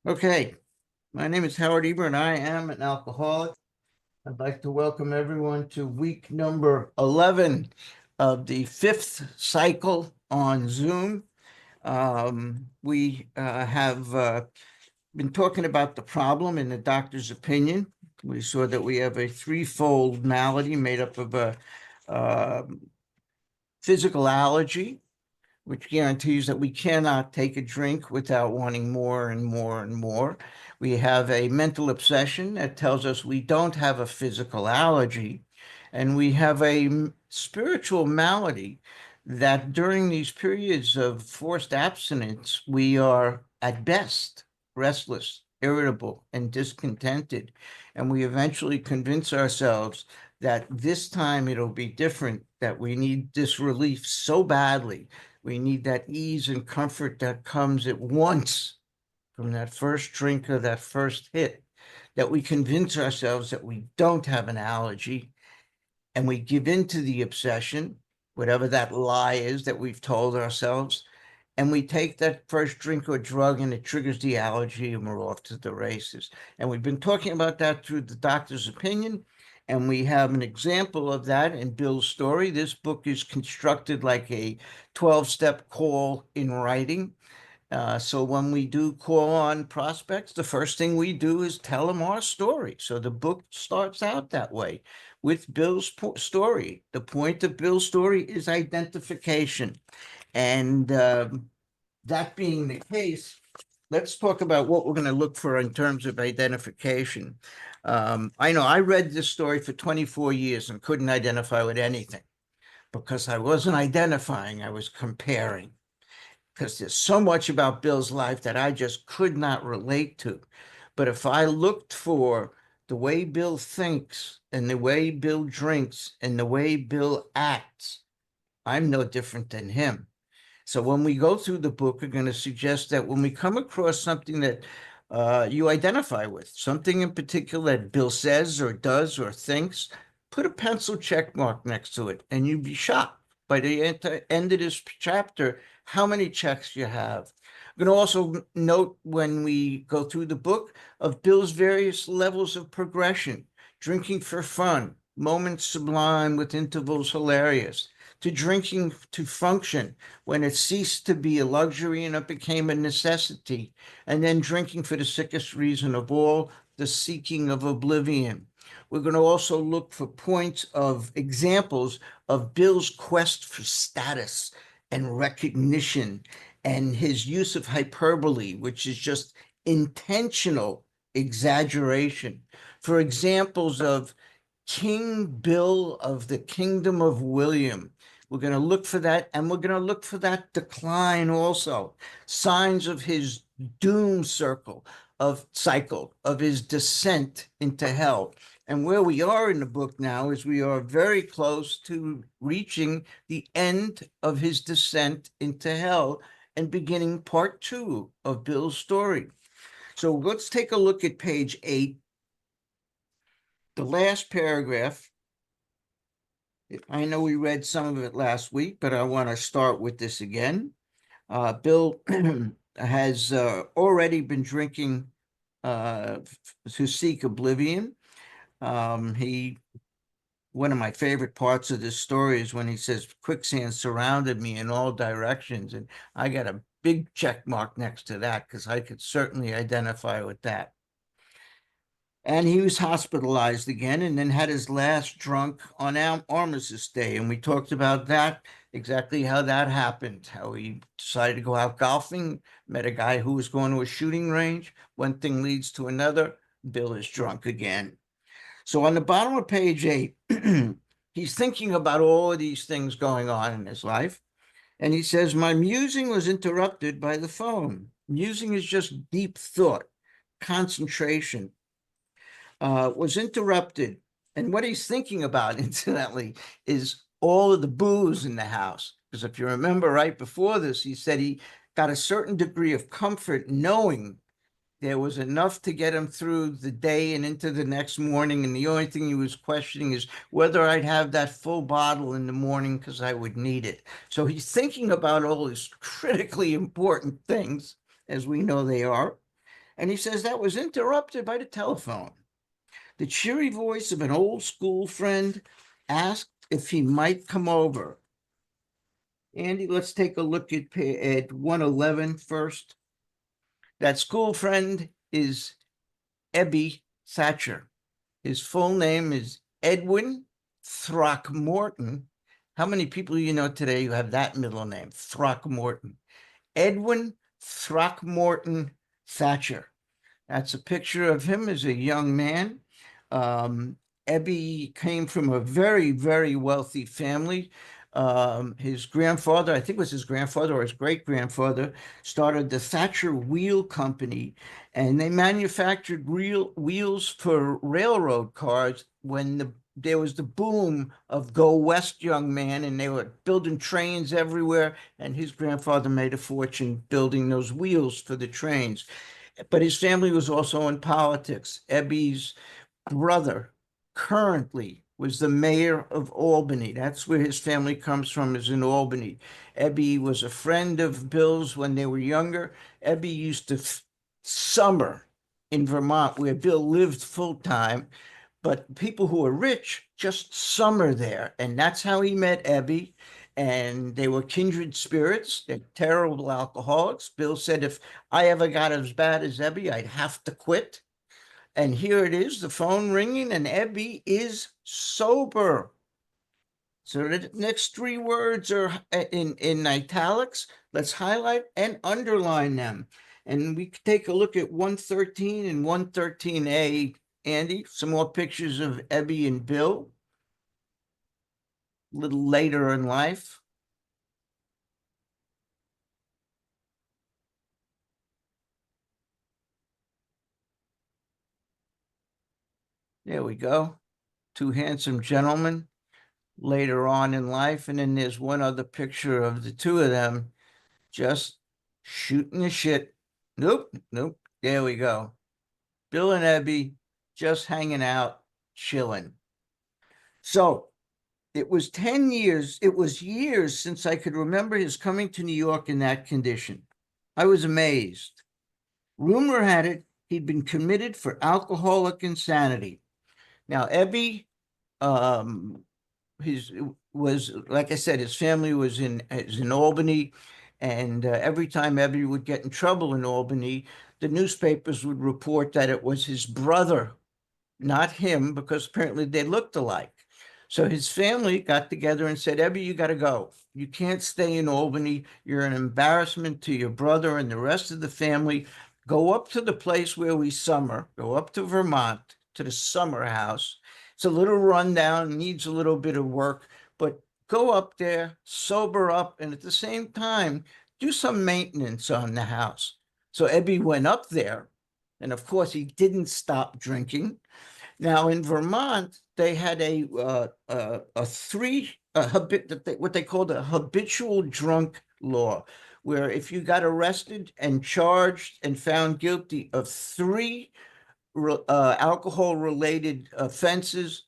Okay, my name is Howard Eber and I am an alcoholic. I'd like to welcome everyone to week number 11 of the fifth cycle on Zoom. We have been talking about the problem in the doctor's opinion. We saw that we have a threefold malady made up of a physical allergy, which guarantees that we cannot take a drink without wanting more and more and more. We have a mental obsession that tells us we don't have a physical allergy. And we have a spiritual malady that during these periods of forced abstinence, we are at best restless, irritable, and discontented. And we eventually convince ourselves that this time it'll be different, that we need this relief so badly. We need that ease and comfort that comes at once from that first drink or that first hit, that we convince ourselves that we don't have an allergy and we give in to the obsession, whatever that lie is that we've told ourselves, and we take that first drink or drug and it triggers the allergy and we're off to the races. And we've been talking about that through the doctor's opinion. And we have an example of that in Bill's story. This book is constructed like a 12-step call in writing. So when we do call on prospects, the first thing we do is tell them our story. So the book starts out that way with Bill's story. The point of Bill's story is identification. And that being the case, let's talk about what we're going to look for in terms of identification. I know I read this story for 24 years and couldn't identify with anything because I wasn't identifying, I was comparing. Because there's so much about Bill's life that I just could not relate to. But if I looked for the way Bill thinks and the way Bill drinks and the way Bill acts, I'm no different than him. So when we go through the book, we're going to suggest that when we come across something that you identify with, something in particular that Bill says or does or thinks, put a pencil check mark next to it, and you'd be shocked by the end of this chapter how many checks you have. I'm going to also note when we go through the book of Bill's various levels of progression, drinking for fun, moments sublime with intervals hilarious, to drinking to function when it ceased to be a luxury and it became a necessity, and then drinking for the sickest reason of all, the seeking of oblivion. We're going to also look for points of examples of Bill's quest for status and recognition and his use of hyperbole, which is just intentional exaggeration. For examples of King Bill of the Kingdom of William. We're going to look for that, and we're going to look for that decline also. Signs of his doom cycle of his descent into hell. And where we are in the book now is we are very close to reaching the end of his descent into hell and beginning part 2 of Bill's story. So let's take a look at page 8. The last paragraph. I know we read some of it last week, but I want to start with this again. Bill has already been drinking to seek oblivion. One of my favorite parts of this story is when he says quicksand surrounded me in all directions, and I got a big check mark next to that because I could certainly identify with that. And he was hospitalized again and then had his last drunk on Armistice Day. And we talked about that, exactly how that happened, how he decided to go out golfing, met a guy who was going to a shooting range. One thing leads to another. Bill is drunk again. So on the bottom of page 8, he's thinking about all of these things going on in his life. And he says, my musing was interrupted by the phone. Musing is just deep thought, concentration. Was interrupted. And what he's thinking about, incidentally, is all of the booze in the house. Because if you remember right before this, he said he got a certain degree of comfort knowing there was enough to get him through the day and into the next morning. And the only thing he was questioning is whether I'd have that full bottle in the morning because I would need it. So he's thinking about all these critically important things, as we know they are. And he says that was interrupted by the telephone. The cheery voice of an old school friend asked if he might come over. Andy, let's take a look at 111 first. That school friend is Ebby Thatcher. His full name is Edwin Throckmorton. How many people you know today who have that middle name, Throckmorton? Edwin Throckmorton Thatcher. That's a picture of him as a young man. Um, Ebby came from a very, very wealthy family. His grandfather, I think it was his grandfather or his great grandfather, started the Thatcher Wheel Company, and they manufactured wheels for railroad cars when there was the boom of Go West, young man, and they were building trains everywhere. And his grandfather made a fortune building those wheels for the trains. But his family was also in politics. Ebby's brother currently was the mayor of Albany. That's where his family comes from, is in Albany. Ebby was a friend of Bill's when they were younger. Ebby used to summer in Vermont, where Bill lived full time, but people who are rich just summer there. And that's how he met Ebby. And they were kindred spirits. They're terrible alcoholics. Bill said, if I ever got as bad as Ebby, I'd have to quit. And here it is, the phone ringing, and Ebby is sober. So the next three words are in italics. Let's highlight and underline them. And we take a look at 113 and 113A. Andy, some more pictures of Ebby and Bill a little later in life. There we go. Two handsome gentlemen later on in life. And then there's one other picture of the two of them just shooting the shit. Nope, nope. There we go. Bill and Ebby just hanging out, chilling. So it was 10 years, it was years since I could remember his coming to New York in that condition. I was amazed. Rumor had it he'd been committed for alcoholic insanity. Now, Ebby, um, his was like I said, his family was in Albany, and every time Eber would get in trouble in Albany, the newspapers would report that it was his brother, not him, because apparently they looked alike. So his family got together and said, Eber, you got to go. You can't stay in Albany. You're an embarrassment to your brother and the rest of the family. Go up to the place where we summer. Go up to Vermont to the summer house. It's a little rundown, needs a little bit of work, but go up there, sober up, and at the same time, do some maintenance on the house. So Ebby went up there, and of course, he didn't stop drinking. Now in Vermont, they had what they called a habitual drunk law, where if you got arrested and charged and found guilty of three alcohol-related offenses,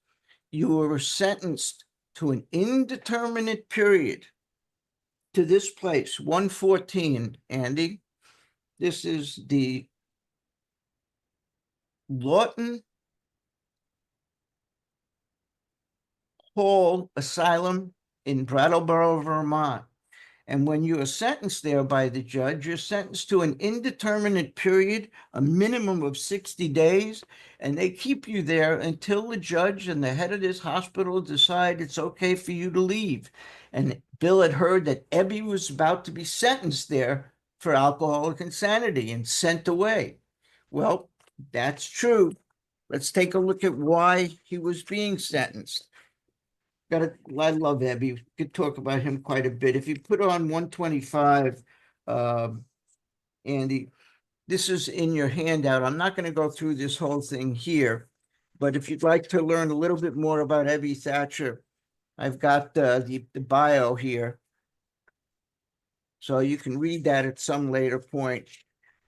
you were sentenced to an indeterminate period to this place, 114, Andy. This is the Lawton Hall Asylum in Brattleboro, Vermont. And when you are sentenced there by the judge, you're sentenced to an indeterminate period, a minimum of 60 days, and they keep you there until the judge and the head of this hospital decide it's okay for you to leave. And Bill had heard that Ebby was about to be sentenced there for alcoholic insanity and sent away. Well, that's true. Let's take a look at why he was being sentenced. I love Ebby. We could talk about him quite a bit. If you put on 125, Andy, this is in your handout. I'm not going to go through this whole thing here, but if you'd like to learn a little bit more about Ebby Thatcher, I've got the bio here. So you can read that at some later point.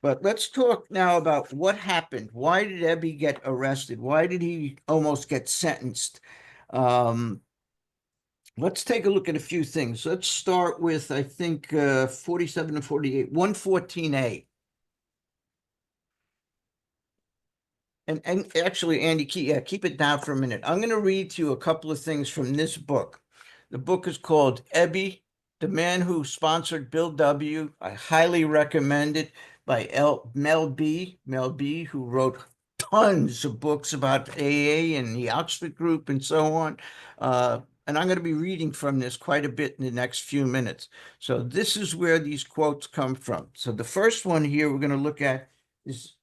But let's talk now about what happened. Why did Ebby get arrested? Why did he almost get sentenced? Let's take a look at a few things. Let's start with, I think, 47 and 48, 114A. And actually, Andy, keep it down for a minute. I'm going to read to you a couple of things from this book. The book is called Eber, the man who sponsored Bill W. I highly recommend it, by Mel B, who wrote tons of books about AA and the Oxford Group and so on. And I'm going to be reading from this quite a bit in the next few minutes. So this is where these quotes come from. So the first one here we're going to look at is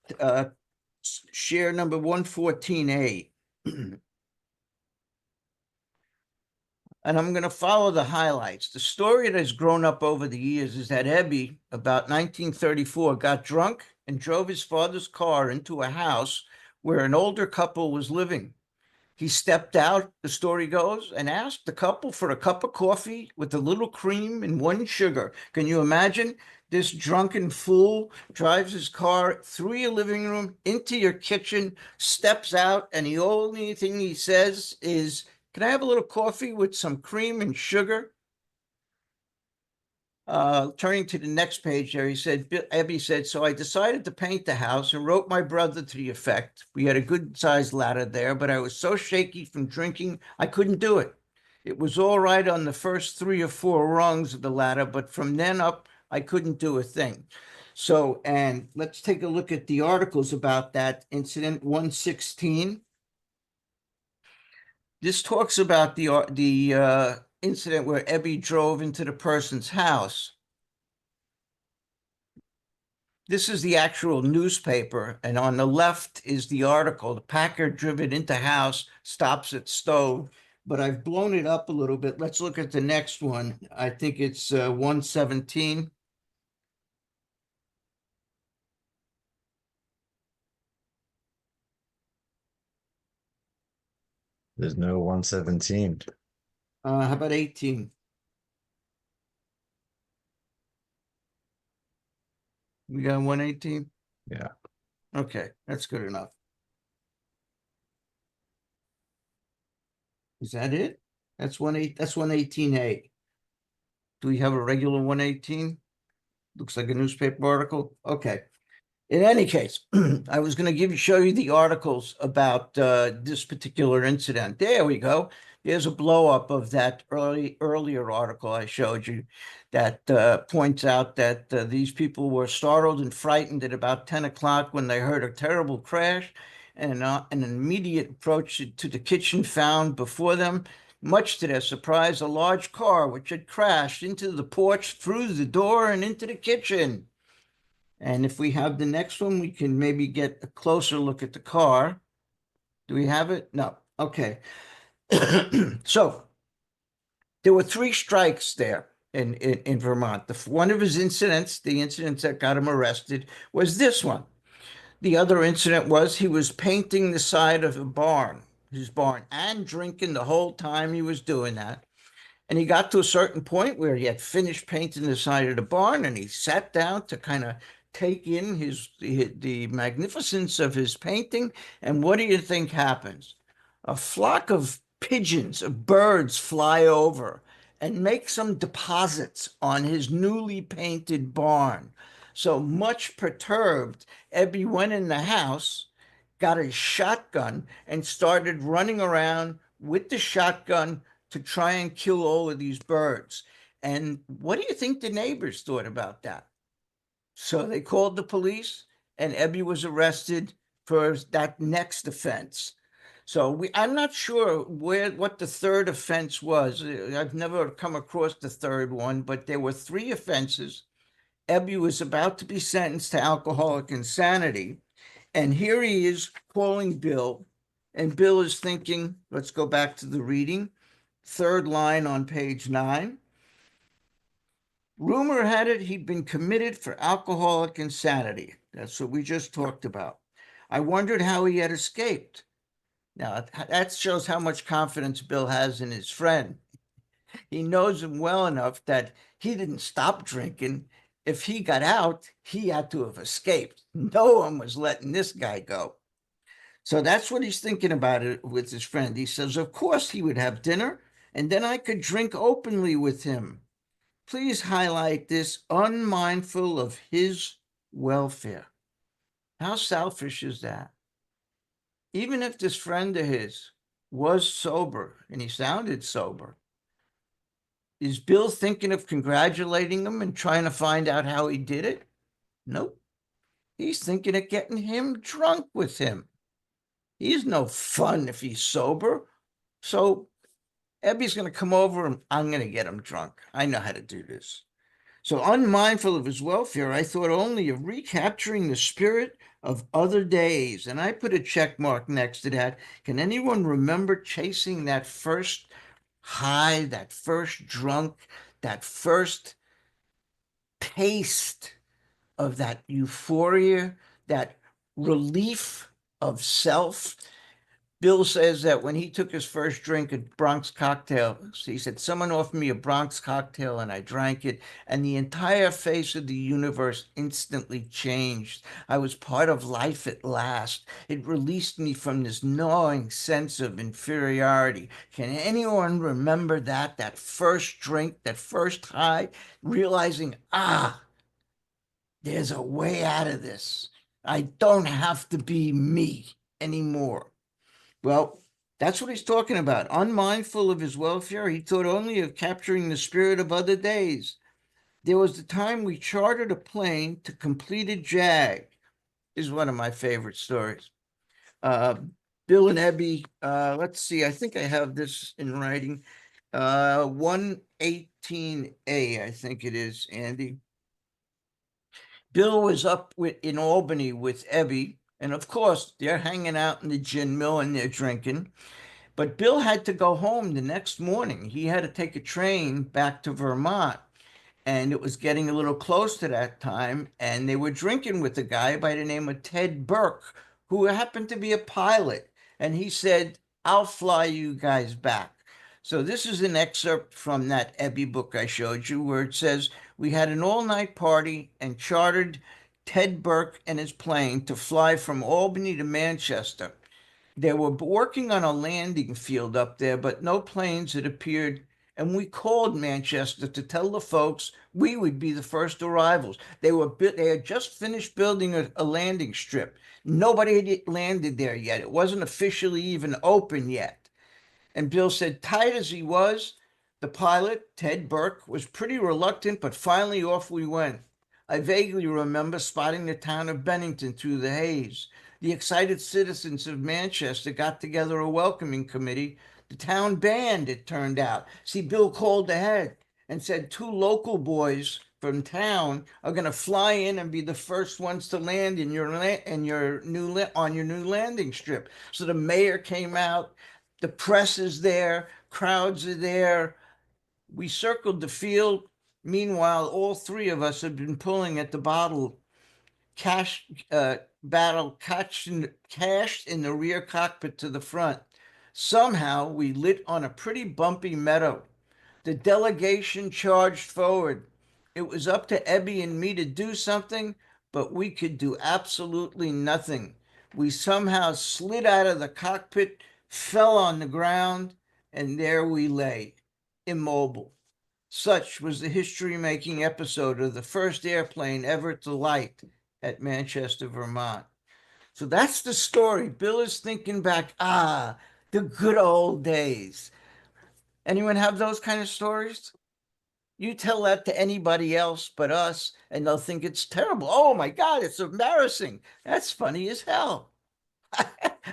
share number 114A. And I'm going to follow the highlights. The story that has grown up over the years is that Eber, about 1934, got drunk and drove his father's car into a house where an older couple was living. He stepped out, the story goes, and asked the couple for a cup of coffee with a little cream and one sugar. Can you imagine? This drunken fool drives his car through your living room into your kitchen, steps out, and the only thing he says is, "Can I have a little coffee with some cream and sugar?" Turning to the next page there, he said, Eber said, "So I decided to paint the house and wrote my brother to the effect. We had a good-sized ladder there, but I was so shaky from drinking, I couldn't do it. It was all right on the first 3 or 4 rungs of the ladder, but from then up, I couldn't do a thing." So, and let's take a look at the articles about that incident, 116. This talks about the incident where Eber drove into the person's house. This is the actual newspaper, and on the left is the article. The Packard driven into house, stops at stove, but I've blown it up a little bit. Let's look at the next one. I think it's 117. There's no 117. How about 18? We got 118? Yeah. Okay, that's good enough. Is that it? That's 118A. Do we have a regular 118? Looks like a newspaper article. Okay. In any case, I was going to show you the articles about this particular incident. There we go. There's a blow up of that earlier article I showed you that points out that these people were startled and frightened at about 10 o'clock when they heard a terrible crash, and an immediate approach to the kitchen found before them, much to their surprise, a large car which had crashed into the porch, through the door, and into the kitchen. And if we have the next one, we can maybe get a closer look at the car. Do we have it? No. Okay. So there were 3 strikes there in Vermont. One of his incidents, the incidents that got him arrested, was this one. The other incident was he was painting the side of his barn, and drinking the whole time he was doing that. And he got to a certain point where he had finished painting the side of the barn, and he sat down to kind of take in the magnificence of his painting. And what do you think happens? A flock of pigeons, of birds, fly over and make some deposits on his newly painted barn. So much perturbed, Eber went in the house, got a shotgun, and started running around with the shotgun to try and kill all of these birds. And what do you think the neighbors thought about that? So they called the police, and Eber was arrested for that next offense. So I'm not sure what the third offense was. I've never come across the third one, but there were 3 offenses. Eber was about to be sentenced to alcoholic insanity. And here he is calling Bill, and Bill is thinking, let's go back to the reading. Third line on page 9. Rumor had it he'd been committed for alcoholic insanity. That's what we just talked about. I wondered how he had escaped. Now, that shows how much confidence Bill has in his friend. He knows him well enough that he didn't stop drinking. If he got out, he had to have escaped. No one was letting this guy go. So that's what he's thinking about it with his friend. He says, of course he would have dinner, and then I could drink openly with him. Please highlight this, unmindful of his welfare. How selfish is that? even if this friend of his was sober and he sounded sober, is Bill thinking of congratulating him and trying to find out how he did it? Nope. He's thinking of getting him drunk with him. He's no fun if he's sober. So Ebby's going to come over and I'm going to get him drunk. I know how to do this. So, unmindful of his welfare, I thought only of recapturing the spirit of other days. And I put a check mark next to that. Can anyone remember chasing that first high, that first drunk, that first taste of that euphoria, that relief of self? Bill says that when he took his first drink at Bronx Cocktails, he said, someone offered me a Bronx cocktail and I drank it, and the entire face of the universe instantly changed. I was part of life at last. It released me from this gnawing sense of inferiority. Can anyone remember that first drink, that first high, realizing, there's a way out of this. I don't have to be me anymore. Well, that's what he's talking about. Unmindful of his welfare, he thought only of capturing the spirit of other days. There was the time we chartered a plane to complete a jag, is one of my favorite stories. Uh, Bill and Ebby, let's see, I think I have this in writing. 118A, I think it is, Andy. Bill was up in Albany with Ebby, and of course, they're hanging out in the gin mill and they're drinking. But Bill had to go home the next morning. He had to take a train back to Vermont. And it was getting a little close to that time. And they were drinking with a guy by the name of Ted Burke, who happened to be a pilot. And he said, I'll fly you guys back. So this is an excerpt from that Ebby book I showed you, where it says, we had an all-night party and chartered Ted Burke and his plane to fly from Albany to Manchester. They were working on a landing field up there, but no planes had appeared. And we called Manchester to tell the folks we would be the first arrivals. They had just finished building a landing strip. Nobody had landed there yet. It wasn't officially even open yet. And Bill said, tight as he was, the pilot, Ted Burke, was pretty reluctant, but finally off we went. I vaguely remember spotting the town of Bennington through the haze. The excited citizens of Manchester got together a welcoming committee. The town band, it turned out. See, Bill called ahead and said two local boys from town are going to fly in and be the first ones to land on your new landing strip. So the mayor came out, the press is there, crowds are there. We circled the field. Meanwhile, all three of us had been pulling at the cash battle cached in the rear cockpit to the front. Somehow we lit on a pretty bumpy meadow. The delegation charged forward. It was up to Ebby and me to do something, but we could do absolutely nothing. We somehow slid out of the cockpit, fell on the ground, and there we lay, immobile. Such was the history-making episode of the first airplane ever to light at Manchester, Vermont. So that's the story. Bill is thinking back, the good old days. Anyone have those kind of stories? You tell that to anybody else but us, and they'll think it's terrible. Oh my God, it's embarrassing. That's funny as hell.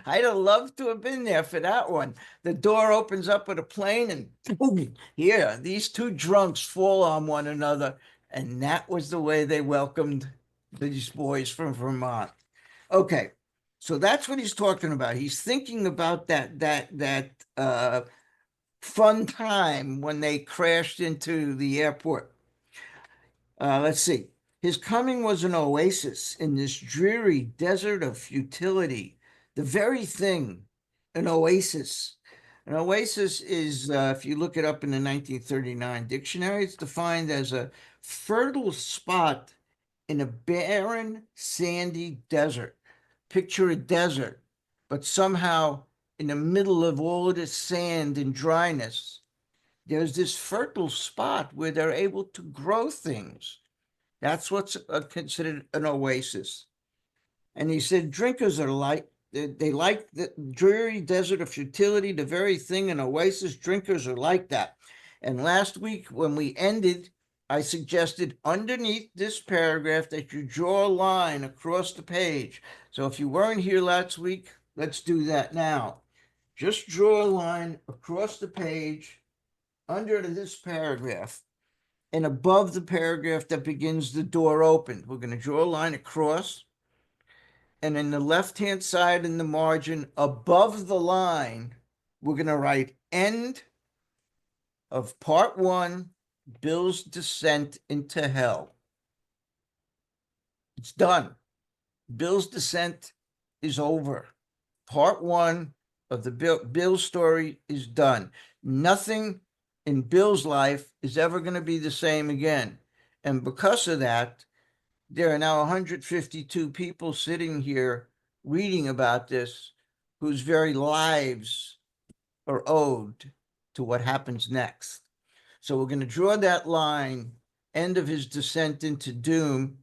I'd have loved to have been there for that one. The door opens up with a plane, and boom, here, these two drunks fall on one another. And that was the way they welcomed these boys from Vermont. Okay, so that's what he's talking about. He's thinking about that fun time when they crashed into the airport. Let's see. His coming was an oasis in this dreary desert of futility. The very thing, an oasis. An oasis is, if you look it up in the 1939 dictionary, it's defined as a fertile spot in a barren, sandy desert. Picture a desert, but somehow in the middle of all of this sand and dryness, there's this fertile spot where they're able to grow things. That's what's considered an oasis. And he said, drinkers are They like the dreary desert of futility, the very thing an oasis. Drinkers are like that. And last week, when we ended, I suggested underneath this paragraph that you draw a line across the page. So if you weren't here last week, let's do that now. Just draw a line across the page under this paragraph and above the paragraph that begins the door opened. We're going to draw a line across, and in the left-hand side in the margin above the line, we're going to write end of part 1, Bill's descent into hell. It's done. Bill's descent is over. Part 1 of the Bill story is done. Nothing in Bill's life is ever going to be the same again. And because of that, there are now 152 people sitting here reading about this whose very lives are owed to what happens next. So we're going to draw that line, end of his descent into doom.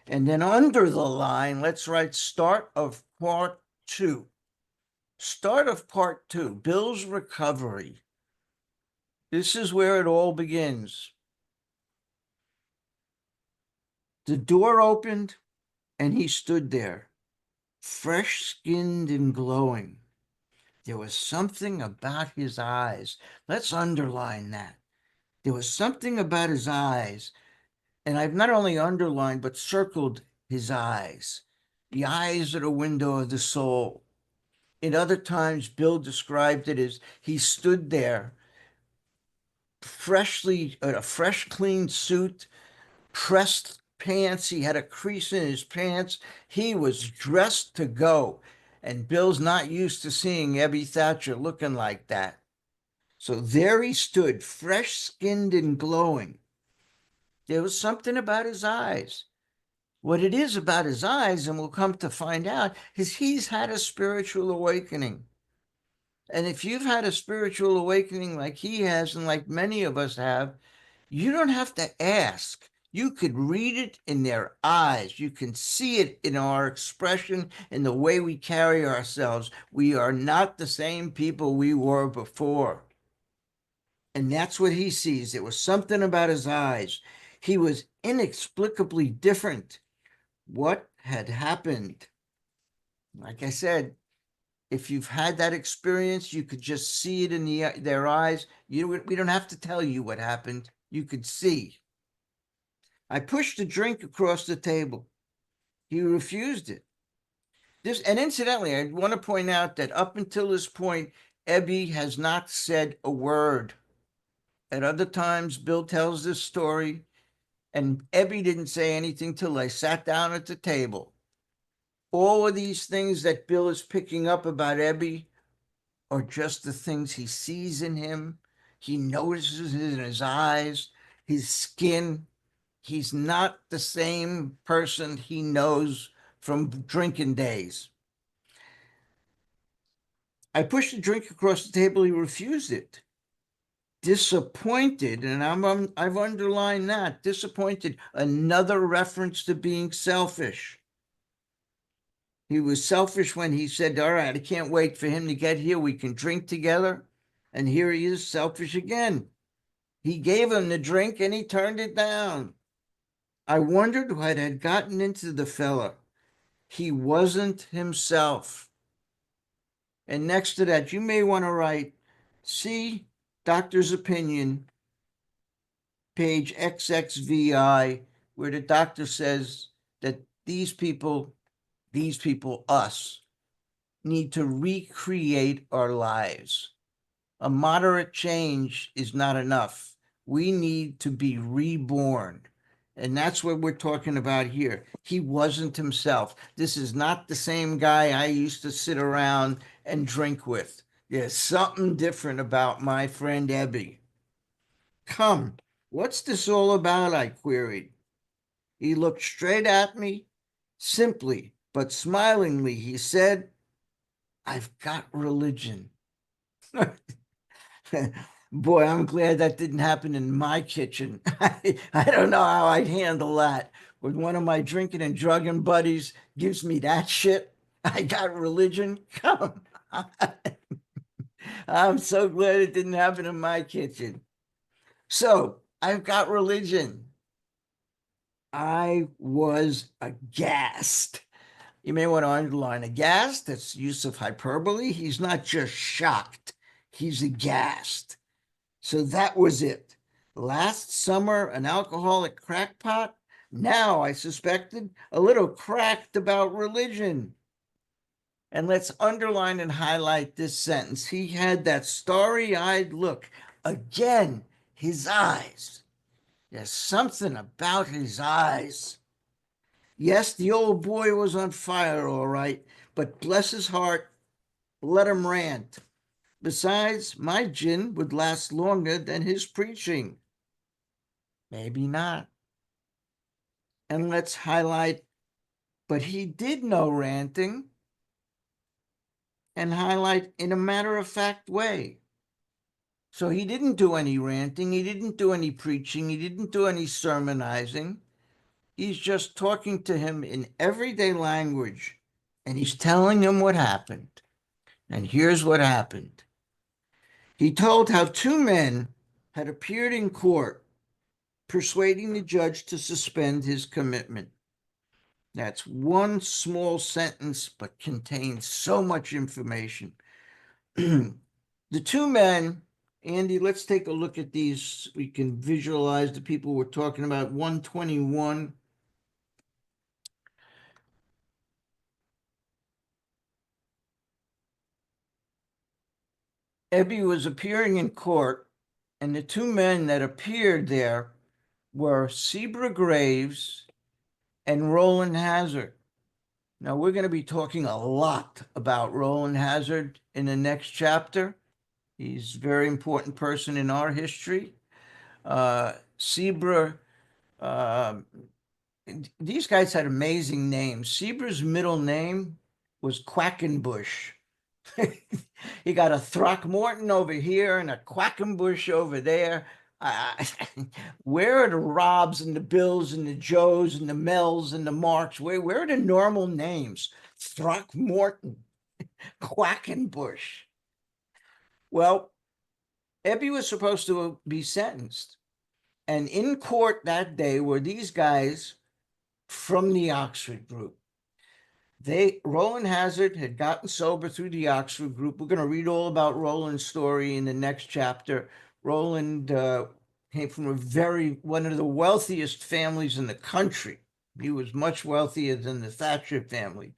And then under the line, let's write start of part 2. Start of part 2, Bill's recovery. This is where it all begins. The door opened and he stood there, fresh-skinned and glowing. There was something about his eyes. Let's underline that. There was something about his eyes, and I've not only underlined but circled his eyes. The eyes are the window of the soul. In other times, Bill described it as he stood there, a fresh, clean suit, pressed pants. He had a crease in his pants. He was dressed to go. And Bill's not used to seeing Ebby Thatcher looking like that. So there he stood, fresh-skinned and glowing. There was something about his eyes. What it is about his eyes, and we'll come to find out, is he's had a spiritual awakening. And if you've had a spiritual awakening like he has, and like many of us have, you don't have to ask. You could read it in their eyes. You can see it in our expression, in the way we carry ourselves. We are not the same people we were before. And that's what he sees. There was something about his eyes. He was inexplicably different. What had happened? Like I said, if you've had that experience, you could just see it in their eyes. We don't have to tell you what happened. You could see. I pushed a drink across the table. He refused it. And incidentally, I want to point out that up until this point, Ebby has not said a word. At other times, Bill tells this story, and Ebby didn't say anything till I sat down at the table. All of these things that Bill is picking up about Ebby are just the things he sees in him. He notices it in his eyes, his skin. He's not the same person he knows from drinking days. I pushed the drink across the table. He refused it. Disappointed, and I've underlined that. Disappointed. Another reference to being selfish. He was selfish when he said, all right, I can't wait for him to get here. We can drink together. And here he is, selfish again. He gave him the drink and he turned it down. I wondered what had gotten into the fella. He wasn't himself. And next to that, you may want to write, see doctor's opinion, page XXVI, where the doctor says that these people, us, need to recreate our lives. A moderate change is not enough. We need to be reborn. And that's what we're talking about here. He wasn't himself. This is not the same guy I used to sit around and drink with. There's something different about my friend Ebby. Come, what's this all about? I queried. He looked straight at me, simply but smilingly. He said, I've got religion. Boy, I'm glad that didn't happen in my kitchen. I don't know how I'd handle that. When one of my drinking and drugging buddies gives me that shit, I got religion. Come on. I'm so glad it didn't happen in my kitchen. So I've got religion. I was aghast. You may want to underline aghast. That's use of hyperbole. He's not just shocked, he's aghast. So that was it. Last summer, an alcoholic crackpot. Now I suspected a little cracked about religion. And let's underline and highlight this sentence. He had that starry eyed look. Again, his eyes. There's something about his eyes. Yes, the old boy was on fire, all right, but bless his heart, let him rant. Besides, my gin would last longer than his preaching. Maybe not. And let's highlight, but he did no ranting, and highlight in a matter of fact way. So he didn't do any ranting, he didn't do any preaching, he didn't do any sermonizing. He's just talking to him in everyday language, and he's telling him what happened. And here's what happened. He told how two men had appeared in court persuading the judge to suspend his commitment. That's one small sentence, but contains so much information. The two men, Andy, let's take a look at these. We can visualize the people we're talking about. 121. Eber was appearing in court, and the two men that appeared there were Zebra Graves and Roland Hazard. Now, we're going to be talking a lot about Roland Hazard in the next chapter. He's a very important person in our history. Zebra, these guys had amazing names. Zebra's middle name was Quackenbush. You got a Throckmorton over here and a Quackenbush over there. Where are the Robs and the Bills and the Joes and the Mells and the Marks? Where are the normal names? Throckmorton, Quackenbush. Well, Ebbie was supposed to be sentenced. And in court that day were these guys from the Oxford group. Roland Hazard had gotten sober through the Oxford group. We're going to read all about Roland's story in the next chapter. Roland came from one of the wealthiest families in the country. He was much wealthier than the Thatcher family.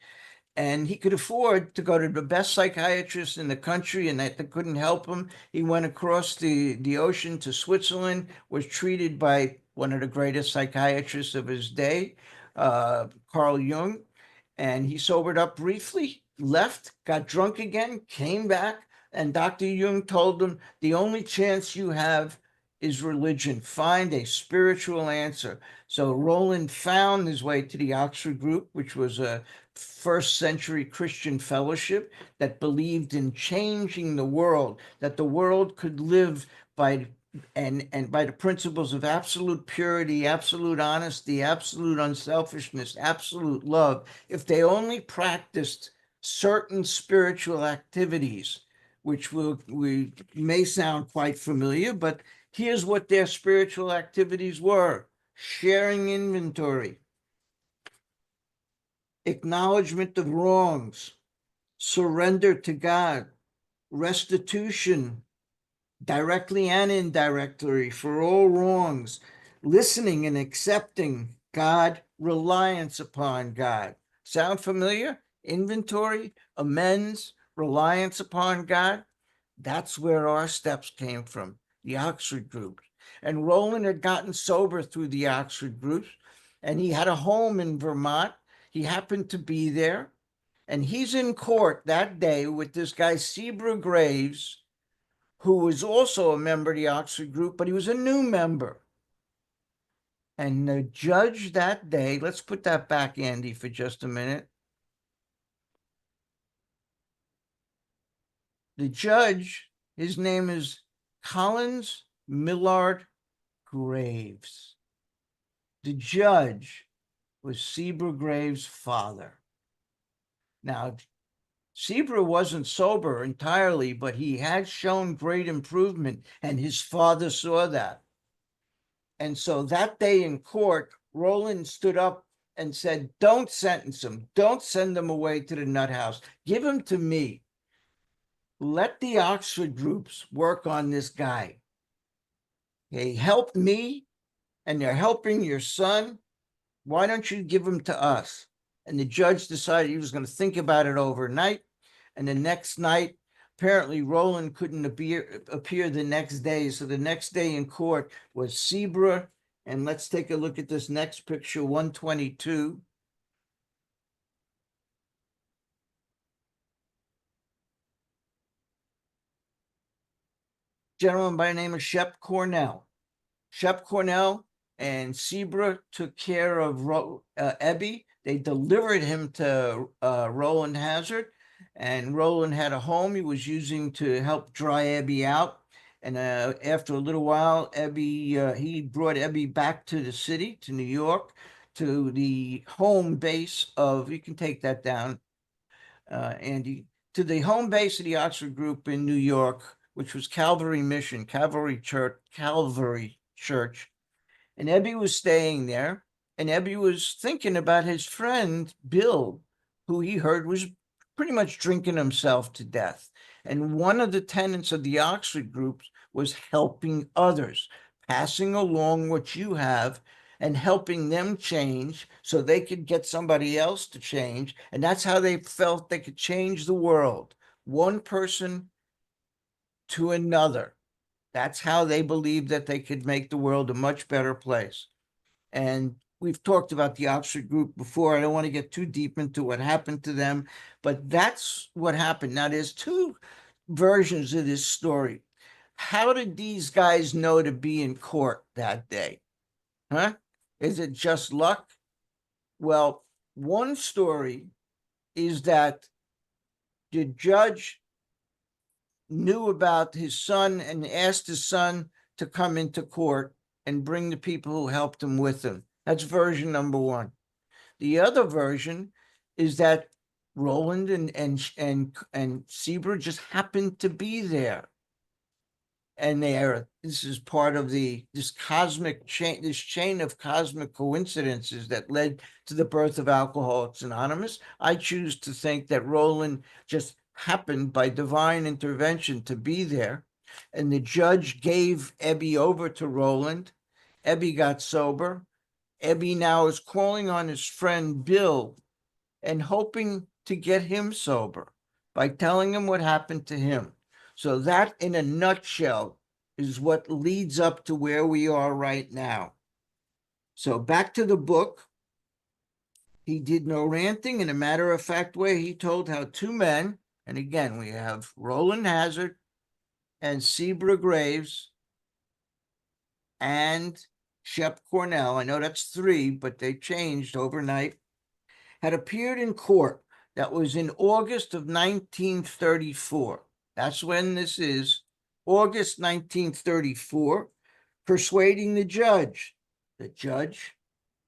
And he could afford to go to the best psychiatrist in the country, and that couldn't help him. He went across the ocean to Switzerland, was treated by one of the greatest psychiatrists of his day, Carl Jung, and he sobered up briefly, left, got drunk again, came back, and Dr. Jung told him, the only chance you have is religion. Find a spiritual answer. So Roland found his way to the Oxford Group, which was a first century Christian fellowship that believed in changing the world, that the world could live by by the principles of absolute purity, absolute honesty, absolute unselfishness, absolute love, if they only practiced certain spiritual activities, which we may sound quite familiar, but here's what their spiritual activities were: sharing inventory, acknowledgement of wrongs, surrender to God, restitution, directly and indirectly, for all wrongs, listening and accepting God, reliance upon God. Sound familiar? Inventory, amends, reliance upon God. That's where our steps came from, the Oxford group. And Roland had gotten sober through the Oxford groups, and he had a home in Vermont. He happened to be there, and he's in court that day with this guy, Zebra Graves, who was also a member of the Oxford group, but he was a new member. And the judge that day, let's put that back, Andy, for just a minute. The judge, his name is Collins Millard Graves. The judge was Zebra Graves' father. Now, Zebra wasn't sober entirely, but he had shown great improvement, and his father saw that. And so that day in court, Roland stood up and said, "Don't sentence him. Don't send him away to the nut house. Give him to me. Let the Oxford groups work on this guy. They helped me, and they're helping your son. Why don't you give him to us?" And the judge decided he was going to think about it overnight. And the next night, apparently Roland couldn't appear the next day. So the next day in court was Zebra. And let's take a look at this next picture, 122. Gentleman by the name of Shep Cornell. Shep Cornell and Zebra took care of Ebby. They delivered him to Roland Hazard, and Roland had a home he was using to help dry Ebby out. And after a little while, he brought Ebby back to the city, to New York, to the home base of, you can take that down, Andy, to the home base of the Oxford Group in New York, which was Calvary Mission, Calvary Church. And Ebby was staying there, and Ebby was thinking about his friend Bill, who he heard was pretty much drinking himself to death. And one of the tenets of the Oxford groups was helping others, passing along what you have and helping them change so they could get somebody else to change. And that's how they felt they could change the world, one person to another. That's how they believed that they could make the world a much better place. And we've talked about the Oxford Group before. I don't want to get too deep into what happened to them, but that's what happened. Now, there's two versions of this story. How did these guys know to be in court that day? Huh? Is it just luck? Well, one story is that the judge knew about his son and asked his son to come into court and bring the people who helped him with him. That's version number one. The other version is that Roland and Zebra just happened to be there. And this is part of this cosmic chain, this chain of cosmic coincidences that led to the birth of Alcoholics Anonymous. I choose to think that Roland just happened by divine intervention to be there. And the judge gave Ebby over to Roland. Ebby got sober. Ebby now is calling on his friend Bill and hoping to get him sober by telling him what happened to him. So that, in a nutshell, is what leads up to where we are right now. So back to the book. He did no ranting. In a matter-of-fact way, he told how two men, and again, we have Roland Hazard and Zebra Graves and Shep Cornell. I know that's three, but they changed overnight. Had appeared in court. That was in August of 1934. That's when this is, August 1934, persuading the judge. The judge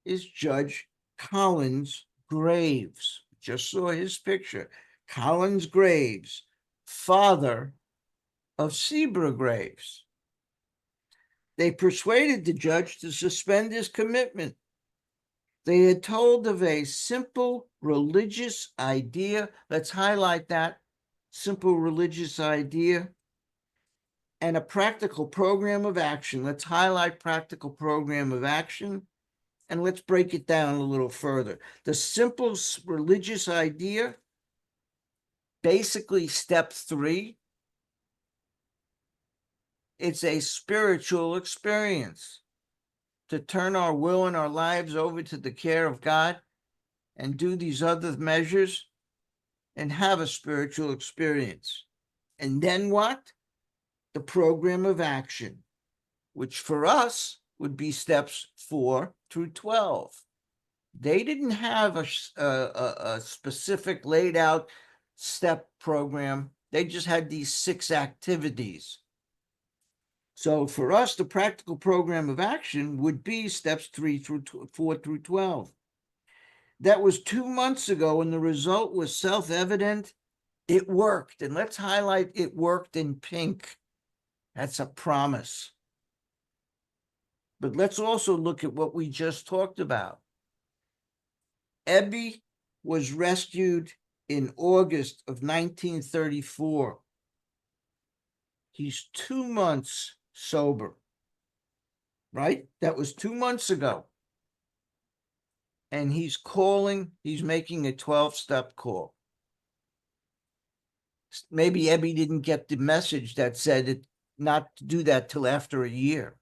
is Judge Collins Graves. Just saw his picture. Collins Graves, father of Zebra Graves. They persuaded the judge to suspend his commitment. They had told of a simple religious idea. Let's highlight that. Simple religious idea. And a practical program of action. Let's highlight practical program of action. And let's break it down a little further. The simple religious idea, basically step 3, it's a spiritual experience. To turn our will and our lives over to the care of God and do these other measures and have a spiritual experience. And then what? The program of action, which for us would be steps 4 through 12. They didn't have a specific laid out step program. They just had these 6 activities. So for us, the practical program of action would be steps 4 through 12. That was 2 months ago, and the result was self-evident. It worked. And let's highlight it worked in pink. That's a promise. But let's also look at what we just talked about. Eber was rescued in August of 1934. He's 2 months sober, right? That was 2 months ago. And he's making a 12-step call. Maybe Eber didn't get the message that said it not to do that till after a year,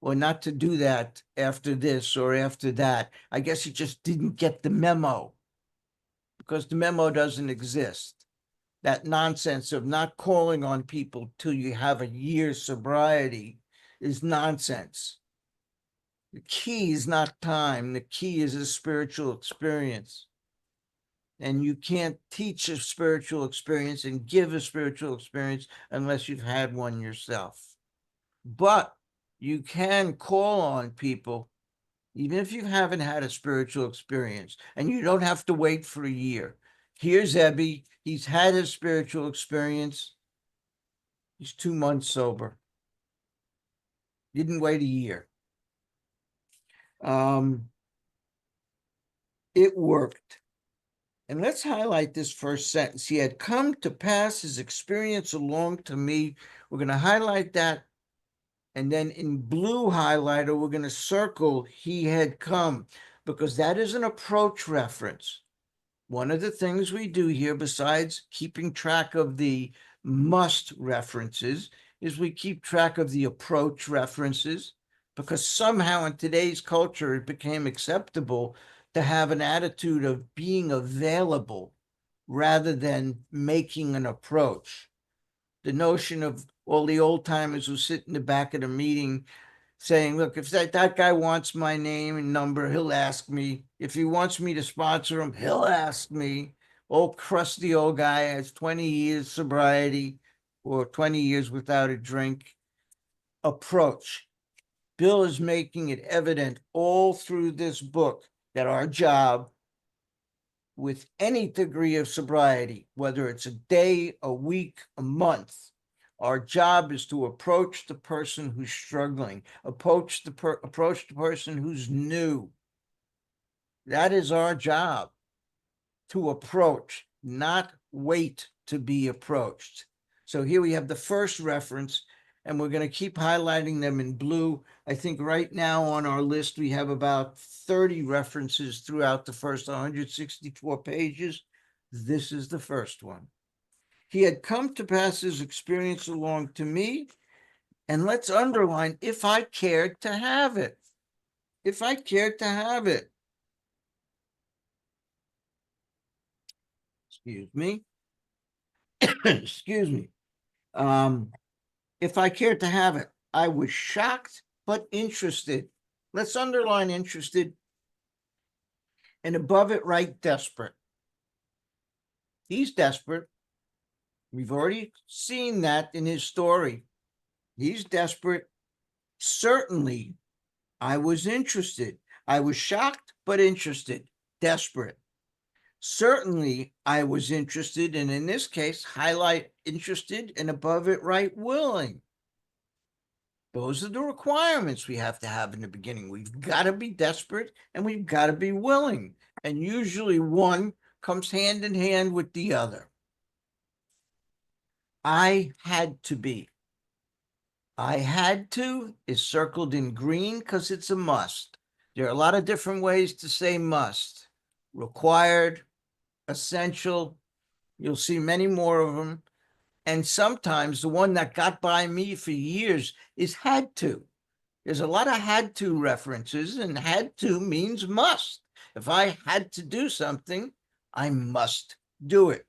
or not to do that after this or after that. I guess he just didn't get the memo, because the memo doesn't exist. That nonsense of not calling on people till you have a year's sobriety is nonsense. The key is not time. The key is a spiritual experience. And you can't teach a spiritual experience and give a spiritual experience unless you've had one yourself. But you can call on people, even if you haven't had a spiritual experience, and you don't have to wait for a year. Here's Eber. He's had his spiritual experience. He's 2 months sober. Didn't wait a year. It worked. And let's highlight this first sentence. He had come to pass his experience along to me. We're going to highlight that. And then in blue highlighter, we're going to circle he had come, because that is an approach reference. One of the things we do here, besides keeping track of the must references, is we keep track of the approach references, because somehow in today's culture, it became acceptable to have an attitude of being available rather than making an approach. The notion of all the old timers who sit in the back of the meeting saying, look, if that guy wants my name and number, he'll ask me. If he wants me to sponsor him, he'll ask me. Old crusty old guy has 20 years sobriety or 20 years without a drink. Approach. Bill is making it evident all through this book that our job with any degree of sobriety, whether it's a day, a week, a month, our job is to approach the person who's struggling, approach the person who's new. That is our job, to approach, not wait to be approached. So here we have the first reference, and we're going to keep highlighting them in blue. I think right now on our list, we have about 30 references throughout the first 164 pages. This is the first one. He had come to pass his experience along to me, and let's underline, if I cared to have it. If I cared to have it. Excuse me. Excuse me. If I cared to have it, I was shocked but interested. Let's underline interested, and above it write desperate. He's desperate. We've already seen that in his story. He's desperate. Certainly, I was interested. I was shocked but interested, desperate. Certainly, I was interested, and in this case, highlight interested, and above it write willing. Those are the requirements we have to have in the beginning. We've got to be desperate and we've got to be willing. And usually one comes hand in hand with the other. I had to be. I had to is circled in green because it's a must. There are a lot of different ways to say must. Required, essential. You'll see many more of them. And sometimes the one that got by me for years is had to. There's a lot of had to references, and had to means must. If I had to do something, I must do it.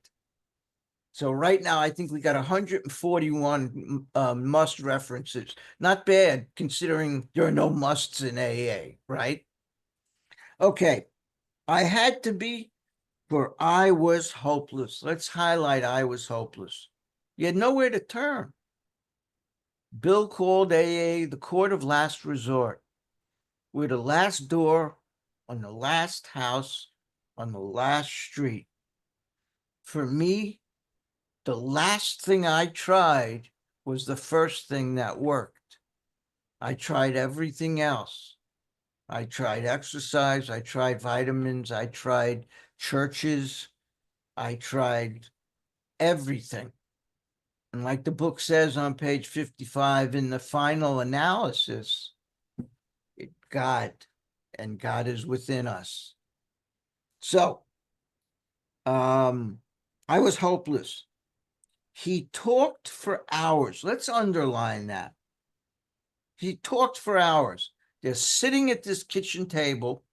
So right now, I think we got 141 must references. Not bad, considering there are no musts in AA, right? Okay, I had to be, for I was hopeless. Let's highlight I was hopeless. You had nowhere to turn. Bill called AA the court of last resort. We're the last door on the last house on the last street. For me, the last thing I tried was the first thing that worked. I tried everything else. I tried exercise, I tried vitamins, I tried churches, I tried everything. And like the book says on page 55, in the final analysis, God, and God is within us. So, I was hopeless. He talked for hours. Let's underline that. He talked for hours. They're sitting at this kitchen table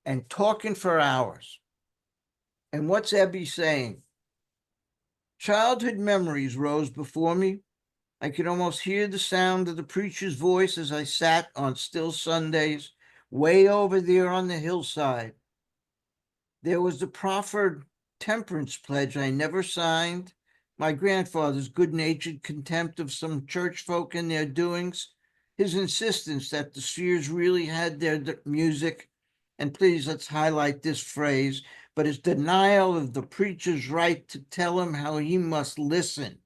and talking for hours. And what's Eber saying? Childhood memories rose before me. I could almost hear the sound of the preacher's voice as I sat on still Sundays, way over there on the hillside. There was the proffered temperance pledge I never signed, my grandfather's good-natured contempt of some church folk and their doings, his insistence that the spheres really had their music, and please let's highlight this phrase, but his denial of the preacher's right to tell him how he must listen.